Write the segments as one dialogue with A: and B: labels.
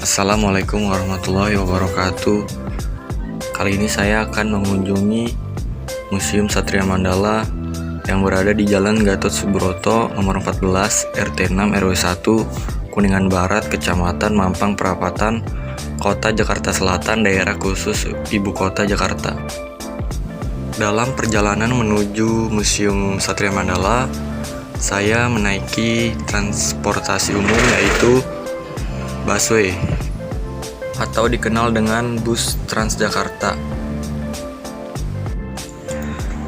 A: Assalamualaikum warahmatullahi wabarakatuh. Kali ini saya akan mengunjungi Museum Satria Mandala yang berada di Jalan Gatot Subroto nomor 14 RT 6 RW 1 Kuningan Barat, Kecamatan Mampang Perapatan, Kota Jakarta Selatan, Daerah Khusus Ibu Kota Jakarta. Dalam perjalanan menuju Museum Satria Mandala, saya menaiki transportasi umum yaitu busway atau dikenal dengan bus Transjakarta.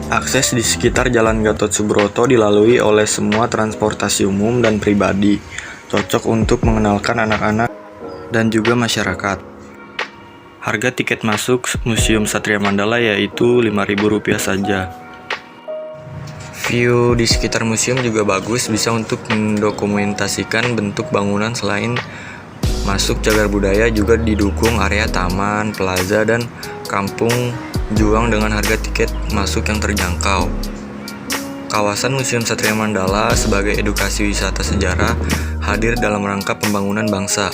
A: Akses di sekitar Jalan Gatot Subroto dilalui oleh semua transportasi umum dan pribadi, cocok untuk mengenalkan anak-anak dan juga masyarakat. Harga tiket masuk Museum Satria Mandala yaitu Rp5.000 saja. View di sekitar museum juga bagus, bisa untuk mendokumentasikan bentuk bangunan. Selain masuk cagar budaya, juga didukung area taman, plaza, dan kampung juang dengan harga tiket masuk yang terjangkau. Kawasan Museum Satria Mandala sebagai edukasi wisata sejarah hadir dalam rangka pembangunan bangsa.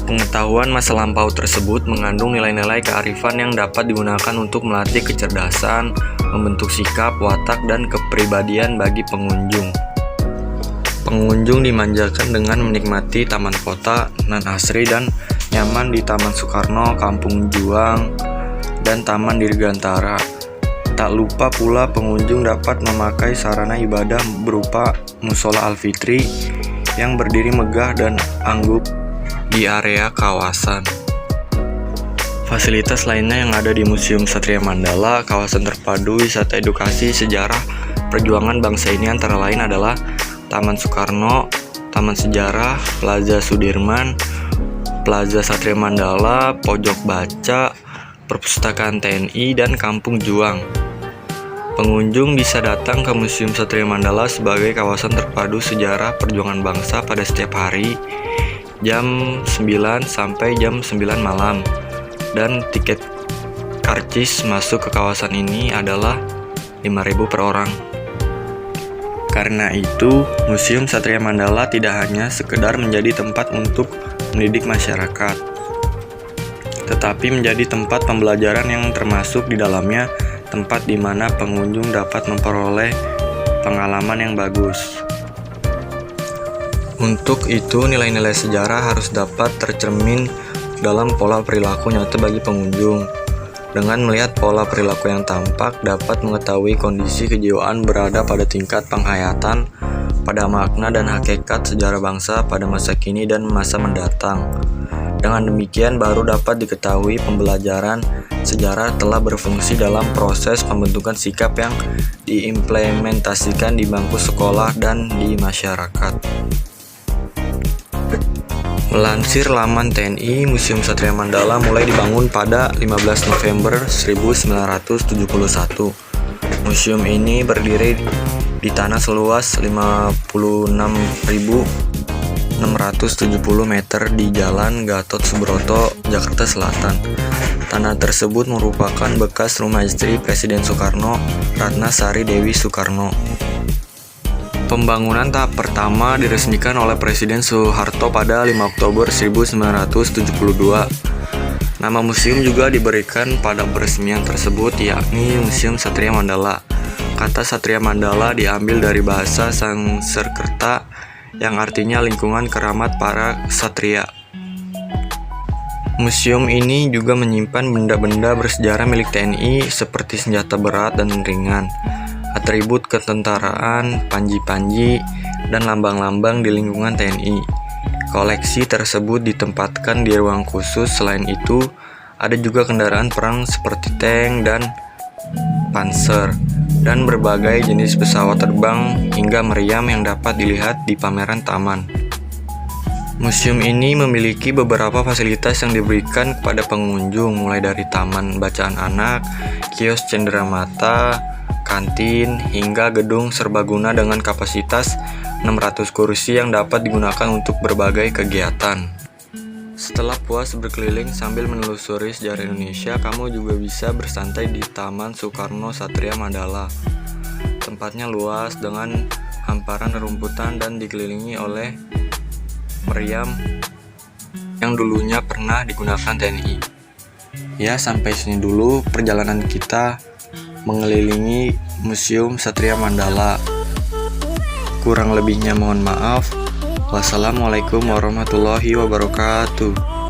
A: Pengetahuan masa lampau tersebut mengandung nilai-nilai kearifan yang dapat digunakan untuk melatih kecerdasan, membentuk sikap, watak, dan kepribadian bagi pengunjung. Pengunjung dimanjakan dengan menikmati taman kota nan asri dan nyaman di Taman Soekarno, Kampung Juang, dan Taman Dirgantara. Tak lupa pula pengunjung dapat memakai sarana ibadah berupa Musola Al-Fitri yang berdiri megah dan anggun di area kawasan. Fasilitas lainnya yang ada di Museum Satria Mandala, kawasan terpadu wisata edukasi sejarah perjuangan bangsa ini antara lain adalah Taman Soekarno, Taman Sejarah, Plaza Sudirman, Plaza Satria Mandala, Pojok Baca, Perpustakaan TNI, dan Kampung Juang. Pengunjung bisa datang ke Museum Satria Mandala sebagai kawasan terpadu sejarah perjuangan bangsa pada setiap hari, jam 9 sampai jam 9 malam. Dan tiket karcis masuk ke kawasan ini adalah Rp5.000 per orang. Karena itu, Museum Satria Mandala tidak hanya sekedar menjadi tempat untuk mendidik masyarakat, tetapi menjadi tempat pembelajaran yang termasuk di dalamnya tempat di mana pengunjung dapat memperoleh pengalaman yang bagus. Untuk itu, nilai-nilai sejarah harus dapat tercermin dalam pola perilaku nyata bagi pengunjung. Dengan melihat pola perilaku yang tampak, dapat mengetahui kondisi kejiwaan berada pada tingkat penghayatan pada makna dan hakikat sejarah bangsa pada masa kini dan masa mendatang. Dengan demikian, baru dapat diketahui pembelajaran sejarah telah berfungsi dalam proses pembentukan sikap yang diimplementasikan di bangku sekolah dan di masyarakat. Melansir laman TNI, Museum Satria Mandala mulai dibangun pada 15 November 1971. Museum ini berdiri di tanah seluas 56.670 meter di Jalan Gatot Subroto, Jakarta Selatan. Tanah tersebut merupakan bekas rumah istri Presiden Soekarno, Ratna Sari Dewi Soekarno. Pembangunan tahap pertama diresmikan oleh Presiden Soeharto pada 5 Oktober 1972. Nama museum juga diberikan pada peresmian tersebut, yakni Museum Satria Mandala. Kata Satria Mandala diambil dari bahasa Sanskerta yang artinya lingkungan keramat para ksatria. Museum ini juga menyimpan benda-benda bersejarah milik TNI seperti senjata berat dan ringan, atribut ketentaraan, panji-panji, dan lambang-lambang di lingkungan TNI. Koleksi tersebut ditempatkan di ruang khusus. Selain itu, ada juga kendaraan perang seperti tank dan panser, dan berbagai jenis pesawat terbang hingga meriam yang dapat dilihat di pameran taman. Museum ini memiliki beberapa fasilitas yang diberikan kepada pengunjung, mulai dari taman bacaan anak, kios cenderamata, kantin, hingga gedung serbaguna dengan kapasitas 600 kursi yang dapat digunakan untuk berbagai kegiatan. Setelah puas berkeliling sambil menelusuri sejarah Indonesia, kamu juga bisa bersantai di Taman Soekarno Satria Mandala. Tempatnya luas dengan hamparan rumputan dan dikelilingi oleh meriam yang dulunya pernah digunakan TNI. Ya, sampai sini dulu perjalanan kita mengelilingi Museum Satria Mandala. Kurang lebihnya mohon maaf. Wassalamualaikum warahmatullahi wabarakatuh.